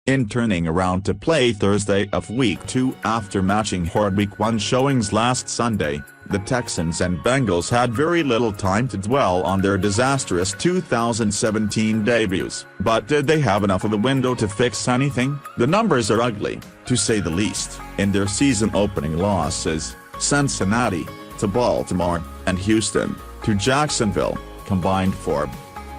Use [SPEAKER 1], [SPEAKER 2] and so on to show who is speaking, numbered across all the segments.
[SPEAKER 1] In turning around to play Thursday of Week 2 after matching horrid Week 1 showings last Sunday, the Texans and Bengals had very little time to dwell on their disastrous 2017 debuts. But did they have enough of a window to fix anything? The numbers are ugly, to say the least. In their season-opening losses, Cincinnati to Baltimore, and Houston to Jacksonville, combined for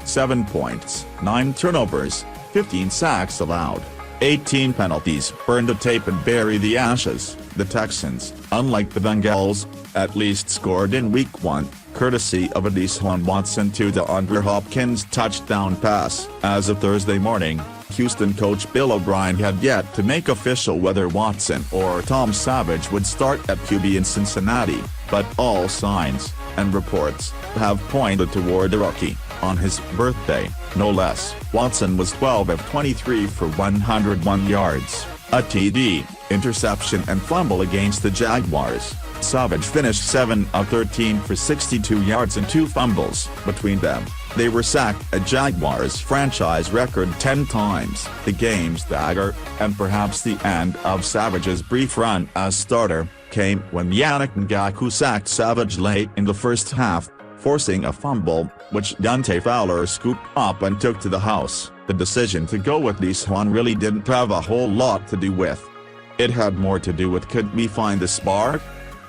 [SPEAKER 1] 7 points, 9 turnovers, 15 sacks allowed, 18 penalties. Burn the tape and bury the ashes. The Texans, unlike the Bengals, at least scored in Week 1, courtesy of a Deshaun Watson to DeAndre Hopkins touchdown pass. As of Thursday morning, Houston coach Bill O'Brien had yet to make official whether Watson or Tom Savage would start at QB in Cincinnati, but all signs and reports have pointed toward the rookie. On his birthday, no less, Watson was 12 of 23 for 101 yards, a TD, interception and fumble against the Jaguars. Savage finished 7 of 13 for 62 yards and 2 fumbles. Between them, they were sacked a Jaguars franchise record 10 times. The game's dagger, and perhaps the end of Savage's brief run as starter, came when Yannick Ngakoue sacked Savage late in the first half, forcing a fumble, which Dante Fowler scooped up and took to the house. The decision to go with Deshaun really didn't have a whole lot to do with. It had more to do with could we find the spark?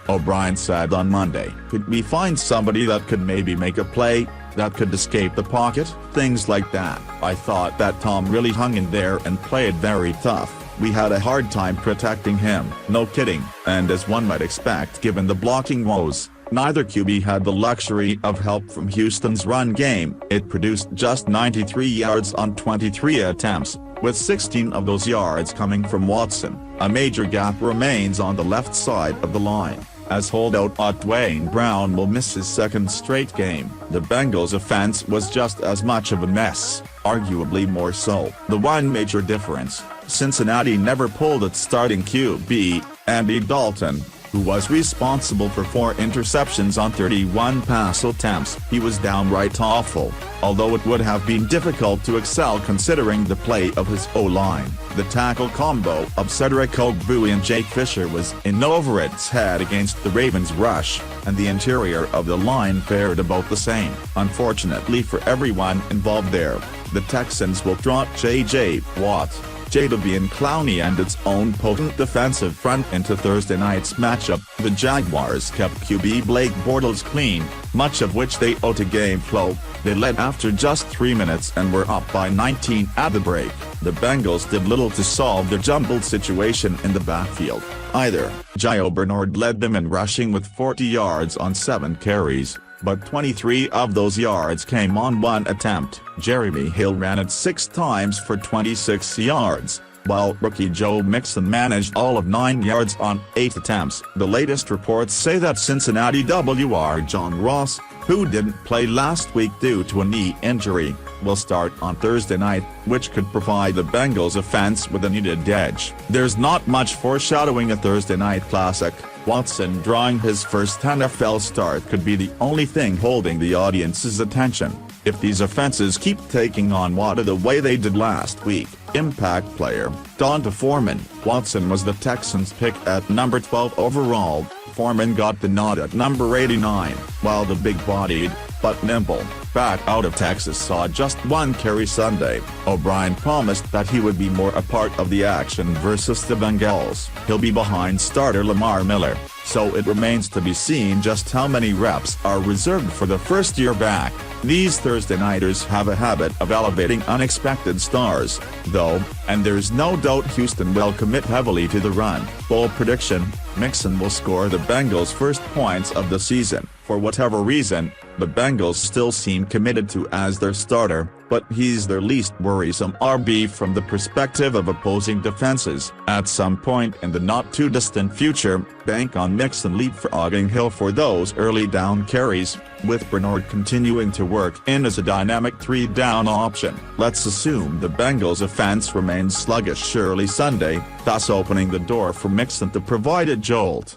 [SPEAKER 1] O'Brien said on Monday. Could we find somebody that could maybe make a play, that could escape the pocket? Things like that. I thought that Tom really hung in there and played very tough. We had a hard time protecting him, no kidding. And as one might expect given the blocking woes, neither QB had the luxury of help from Houston's run game. It produced just 93 yards on 23 attempts, with 16 of those yards coming from Watson. A major gap remains on the left side of the line, as holdout Dwayne Brown will miss his second straight game. The Bengals' offense was just as much of a mess, arguably more so. The one major difference, Cincinnati never pulled its starting QB, Andy Dalton, who was responsible for 4 interceptions on 31 pass attempts. He was downright awful, although it would have been difficult to excel considering the play of his O-line. The tackle combo of Cedric Ogbu and Jake Fisher was in over its head against the Ravens' rush, and the interior of the line fared about the same. Unfortunately for everyone involved there, the Texans will trot J.J. Watt, Jadeveon Clowney and its own potent defensive front into Thursday night's matchup. The Jaguars kept QB Blake Bortles clean, much of which they owe to game flow. They led after just 3 minutes and were up by 19 at the break. The Bengals did little to solve their jumbled situation in the backfield, either. Gio Bernard led them in rushing with 40 yards on 7 carries, but 23 of those yards came on 1 attempt. Jeremy Hill ran it 6 times for 26 yards, while rookie Joe Mixon managed all of 9 yards on 8 attempts. The latest reports say that Cincinnati WR John Ross, who didn't play last week due to a knee injury, will start on Thursday night, which could provide the Bengals' offense with a needed edge. There's not much foreshadowing a Thursday night classic. Watson drawing his first NFL start could be the only thing holding the audience's attention. If these offenses keep taking on Watt the way they did last week, impact player Donta Foreman. Watson was the Texans' pick at number 12 overall. Foreman got the nod at number 89, while the big-bodied, but nimble, back out of Texas saw just 1 carry Sunday. O'Brien promised that he would be more a part of the action versus the Bengals. He'll be behind starter Lamar Miller, so it remains to be seen just how many reps are reserved for the first-year back. These Thursday nighters have a habit of elevating unexpected stars, though, and there's no doubt Houston will commit heavily to the run. Bold prediction: Mixon will score the Bengals' first points of the season. For whatever reason, the Bengals still seem committed to as their starter, but he's their least worrisome RB from the perspective of opposing defenses. At some point in the not-too-distant future, bank on Mixon leapfrogging Hill for those early down carries, with Bernard continuing to work in as a dynamic 3-down option. Let's assume the Bengals' offense remains sluggish early Sunday, thus opening the door for Mixon to provide a jolt.